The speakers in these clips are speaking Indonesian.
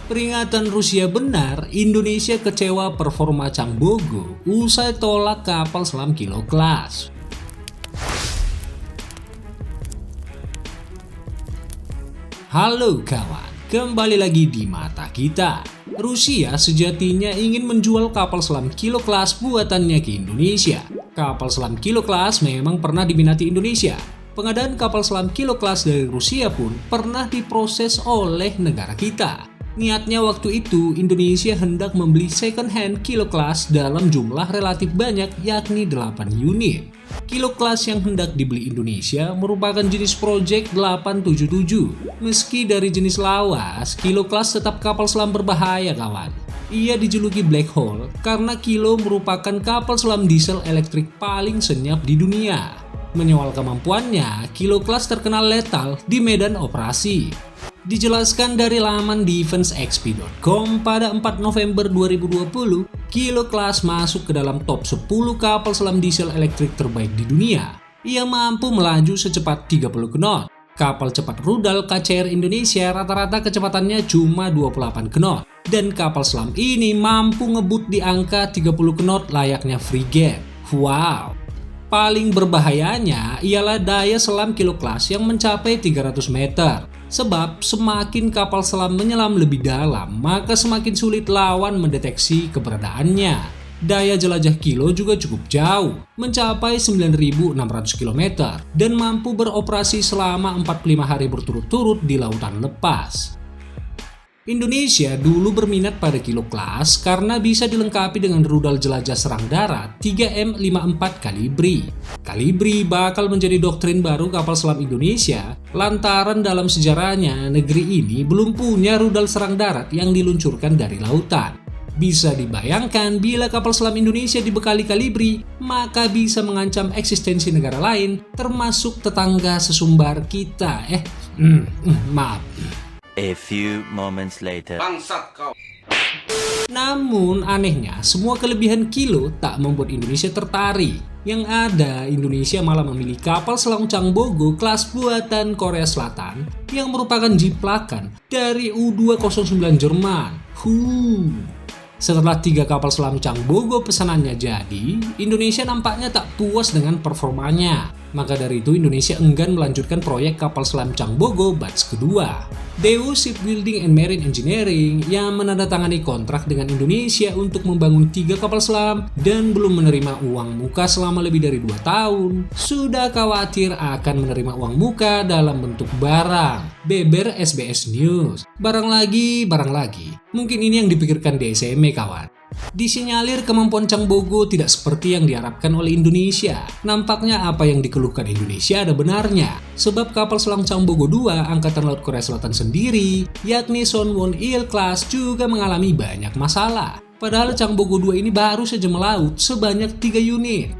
Peringatan Rusia benar, Indonesia kecewa performa Changbogo usai tolak kapal selam kilo kelas. Halo kawan, kembali lagi di mata kita. Rusia sejatinya ingin menjual kapal selam kilo kelas buatannya ke Indonesia. Kapal selam kilo kelas memang pernah diminati Indonesia. Pengadaan kapal selam kilo kelas dari Rusia pun pernah diproses oleh negara kita. Niatnya waktu itu Indonesia hendak membeli second hand kilo kelas dalam jumlah relatif banyak, yakni 8 unit. Kilo kelas yang hendak dibeli Indonesia merupakan jenis Project 877. Meski dari jenis lawas, kilo kelas tetap kapal selam berbahaya kawan. Ia dijuluki Black Hole karena Kilo merupakan kapal selam diesel elektrik paling senyap di dunia. Menyoal kemampuannya, Kilo kelas terkenal letal di medan operasi. Dijelaskan dari laman defensexp.com pada 4 November 2020, Kilo kelas masuk ke dalam top 10 kapal selam diesel elektrik terbaik di dunia. Ia mampu melaju secepat 30 knot. Kapal cepat rudal KCR Indonesia rata-rata kecepatannya cuma 28 knot. Dan kapal selam ini mampu ngebut di angka 30 knot layaknya frigate. Wow! Paling berbahayanya ialah daya selam Kilo kelas yang mencapai 300 meter. Sebab semakin kapal selam menyelam lebih dalam, maka semakin sulit lawan mendeteksi keberadaannya. Daya jelajah Kilo juga cukup jauh, mencapai 9.600 km dan mampu beroperasi selama 45 hari berturut-turut di lautan lepas. Indonesia dulu berminat pada Kilo kelas karena bisa dilengkapi dengan rudal jelajah serang darat 3M54 Kalibri. Kalibri bakal menjadi doktrin baru kapal selam Indonesia lantaran dalam sejarahnya negeri ini belum punya rudal serang darat yang diluncurkan dari lautan. Bisa dibayangkan bila kapal selam Indonesia dibekali Kalibri, maka bisa mengancam eksistensi negara lain termasuk tetangga sesumbar kita. Maaf. A few moments later. Bangsat kau. Namun anehnya, semua kelebihan Kilo tak membuat Indonesia tertarik. Yang ada, Indonesia malah memilih kapal selam Changbogo kelas buatan Korea Selatan yang merupakan jiplakan dari U-209 Jerman. Setelah 3 kapal selam Changbogo pesanannya jadi, Indonesia nampaknya tak puas dengan performanya. Maka dari itu Indonesia enggan melanjutkan proyek kapal selam Changbogo batch kedua. Daewoo Shipbuilding and Marine Engineering yang menandatangani kontrak dengan Indonesia untuk membangun 3 kapal selam dan belum menerima uang muka selama lebih dari 2 tahun, sudah khawatir akan menerima uang muka dalam bentuk barang. Beber SBS News. Barang lagi. Mungkin ini yang dipikirkan DSME kawan. Disinyalir kemampuan Changbogo tidak seperti yang diharapkan oleh Indonesia. Nampaknya apa yang dikeluhkan Indonesia ada benarnya. Sebab kapal selam Changbogo 2 Angkatan Laut Korea Selatan sendiri, yakni Sonwon Il Class juga mengalami banyak masalah. Padahal Changbogo 2 ini baru saja melaut sebanyak 3 unit.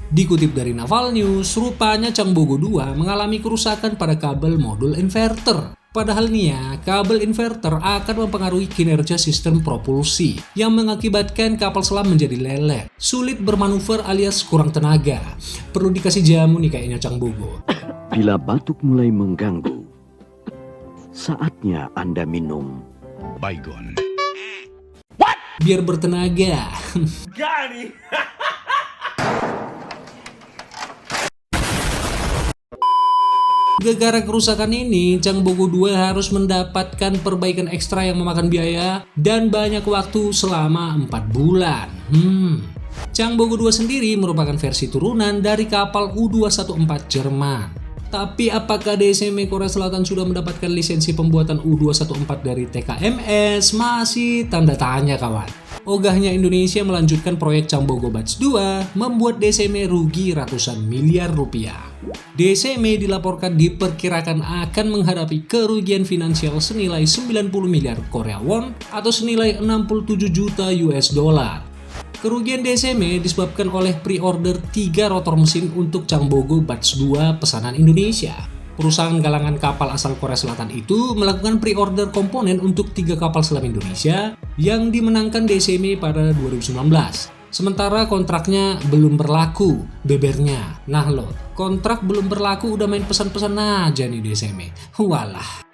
Dikutip dari Naval News, rupanya Changbogo 2 mengalami kerusakan pada kabel modul inverter. Padahal nih ya, kabel inverter akan mempengaruhi kinerja sistem propulsi yang mengakibatkan kapal selam menjadi lelet, sulit bermanuver alias kurang tenaga. Perlu dikasih jamu nih kayaknya Changbogo. Bila batuk mulai mengganggu, saatnya Anda minum Baygon. Biar bertenaga. Gani. Gara-gara kerusakan ini, Changbogo 2 harus mendapatkan perbaikan ekstra yang memakan biaya dan banyak waktu selama 4 bulan. Changbogo 2 sendiri merupakan versi turunan dari kapal U-214 Jerman. Tapi apakah DSME Korea Selatan sudah mendapatkan lisensi pembuatan U-214 dari TKMS? Masih tanda tanya kawan. Ogahnya Indonesia melanjutkan proyek Changbogo Batch 2 membuat DSME rugi ratusan miliar rupiah. DSME dilaporkan diperkirakan akan menghadapi kerugian finansial senilai 90 miliar Korea won atau senilai 67 juta US dollar. Kerugian DSME disebabkan oleh pre-order 3 rotor mesin untuk Changbogo Batch 2 pesanan Indonesia. Perusahaan galangan kapal asal Korea Selatan itu melakukan pre-order komponen untuk 3 kapal selam Indonesia yang dimenangkan DSME pada 2019. Sementara kontraknya belum berlaku, bebernya. Nah loh, kontrak belum berlaku udah main pesan-pesan aja nih DSME. Walah.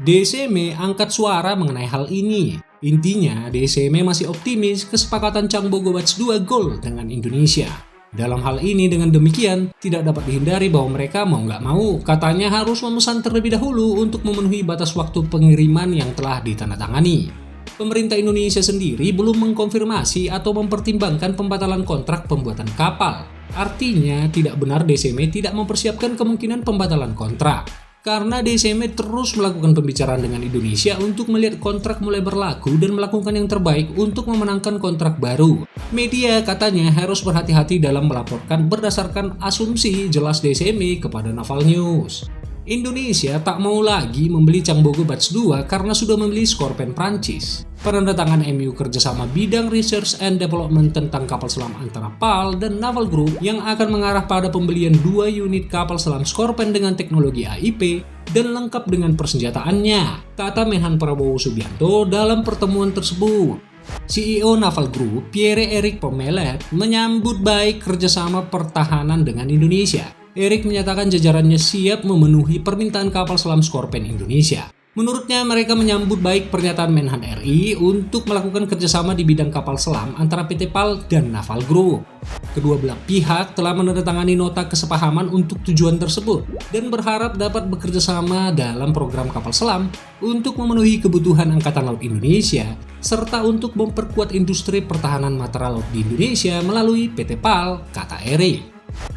DSME angkat suara mengenai hal ini. Intinya, DSME masih optimis kesepakatan Changbogo Batch 2 gol dengan Indonesia. Dalam hal ini dengan demikian, tidak dapat dihindari bahwa mereka mau nggak mau katanya harus memesan terlebih dahulu untuk memenuhi batas waktu pengiriman yang telah ditandatangani. Pemerintah Indonesia sendiri belum mengkonfirmasi atau mempertimbangkan pembatalan kontrak pembuatan kapal. Artinya, tidak benar DSME tidak mempersiapkan kemungkinan pembatalan kontrak. Karena DSME terus melakukan pembicaraan dengan Indonesia untuk melihat kontrak mulai berlaku dan melakukan yang terbaik untuk memenangkan kontrak baru. Media katanya harus berhati-hati dalam melaporkan berdasarkan asumsi jelas DSME kepada Naval News. Indonesia tak mau lagi membeli Changbogo Batch 2 karena sudah membeli Scorpène Prancis. Penandatangan MOU kerjasama bidang research and development tentang kapal selam antara PAL dan Naval Group yang akan mengarah pada pembelian 2 unit kapal selam Scorpène dengan teknologi AIP dan lengkap dengan persenjataannya, kata Menhan Prabowo Subianto dalam pertemuan tersebut. CEO Naval Group, Pierre-Éric Pommelet, menyambut baik kerjasama pertahanan dengan Indonesia. Eric menyatakan jajarannya siap memenuhi permintaan kapal selam Scorpène Indonesia. Menurutnya mereka menyambut baik pernyataan Menhan RI untuk melakukan kerjasama di bidang kapal selam antara PT PAL dan Naval Group. Kedua belah pihak telah menandatangani nota kesepahaman untuk tujuan tersebut dan berharap dapat bekerja sama dalam program kapal selam untuk memenuhi kebutuhan Angkatan Laut Indonesia serta untuk memperkuat industri pertahanan matra laut di Indonesia melalui PT PAL, kata Eric.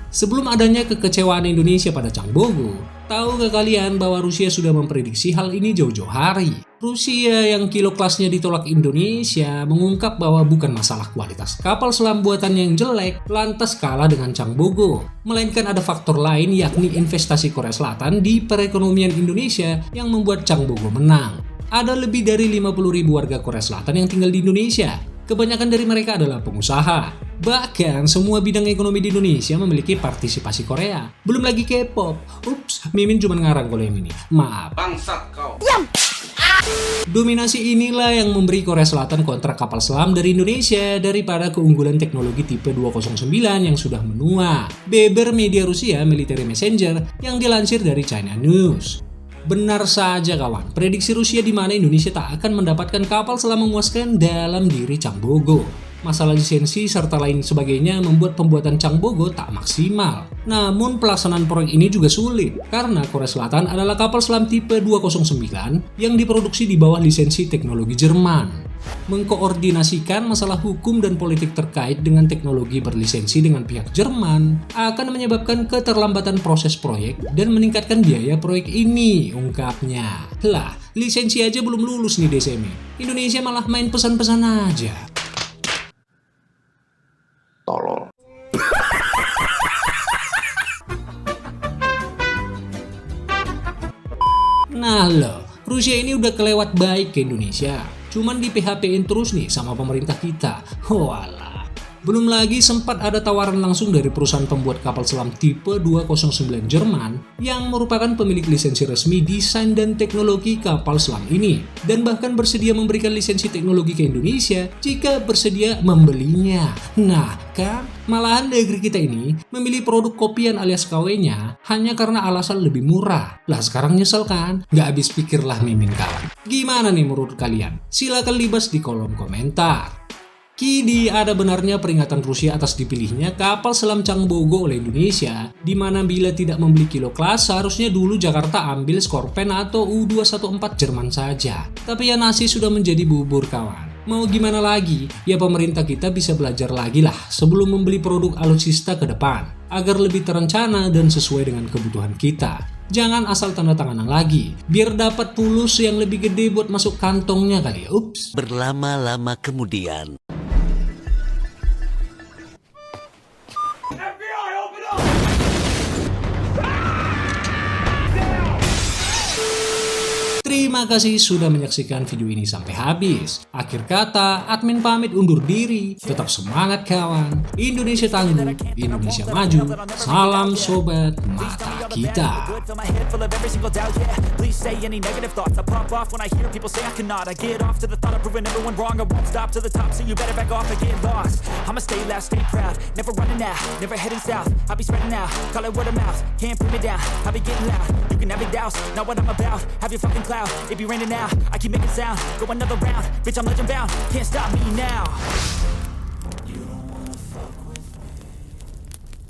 Sebelum adanya kekecewaan Indonesia pada Changbogo, tahukah kalian bahwa Rusia sudah memprediksi hal ini jauh-jauh hari? Rusia yang kilo kelasnya ditolak Indonesia mengungkap bahwa bukan masalah kualitas kapal selam buatannya yang jelek lantas kalah dengan Changbogo, melainkan ada faktor lain yakni investasi Korea Selatan di perekonomian Indonesia yang membuat Changbogo menang. Ada lebih dari 50.000 warga Korea Selatan yang tinggal di Indonesia. Kebanyakan dari mereka adalah pengusaha. Bahkan semua bidang ekonomi di Indonesia memiliki partisipasi Korea. Belum lagi K-pop. Ups, Mimin cuma ngarang kalau yang ini. Maaf. Bangsat kau. Dominasi inilah yang memberi Korea Selatan kontrak kapal selam dari Indonesia daripada keunggulan teknologi tipe 209 yang sudah menua. Beber media Rusia Military Messenger yang dilansir dari China News. Benar saja kawan, prediksi Rusia di mana Indonesia tak akan mendapatkan kapal selam memuaskan dalam diri Changbogo. Masalah lisensi serta lain sebagainya membuat pembuatan Changbogo tak maksimal. Namun pelaksanaan proyek ini juga sulit karena Korea Selatan adalah kapal selam tipe 209 yang diproduksi di bawah lisensi teknologi Jerman. Mengkoordinasikan masalah hukum dan politik terkait dengan teknologi berlisensi dengan pihak Jerman akan menyebabkan keterlambatan proses proyek dan meningkatkan biaya proyek ini, ungkapnya. Lah, lisensi aja belum lulus nih DSME. Indonesia malah main pesan-pesan aja. Tolol. Nah loh, Rusia ini udah kelewat baik ke Indonesia. Cuman di PHP-in terus nih sama pemerintah kita. Walah. Belum lagi sempat ada tawaran langsung dari perusahaan pembuat kapal selam tipe 209 Jerman yang merupakan pemilik lisensi resmi desain dan teknologi kapal selam ini dan bahkan bersedia memberikan lisensi teknologi ke Indonesia jika bersedia membelinya. Nah kan, malahan negeri kita ini memilih produk kopian alias KW-nya hanya karena alasan lebih murah. Lah sekarang nyesel kan? Nggak habis pikir lah Mimin kawan. Gimana nih menurut kalian? Silakan libas di kolom komentar. Kini ada benarnya peringatan Rusia atas dipilihnya kapal selam Changbogo oleh Indonesia, di mana bila tidak membeli kilo kelas seharusnya dulu Jakarta ambil Scorpène atau U214 Jerman saja. Tapi ya nasi sudah menjadi bubur kawan. Mau gimana lagi? Ya pemerintah kita bisa belajar lagi lah sebelum membeli produk alutsista ke depan, agar lebih terencana dan sesuai dengan kebutuhan kita. Jangan asal tanda tanganan lagi, biar dapat pulus yang lebih gede buat masuk kantongnya kali ya. Ups. Berlama-lama kemudian. Terima kasih sudah menyaksikan video ini sampai habis. Akhir kata, admin pamit undur diri. Tetap semangat kawan. Indonesia tangguh, Indonesia maju. Salam sobat mata kita. it be raining now. I keep making sound, go another round, bitch I'm legend bound, can't stop me now.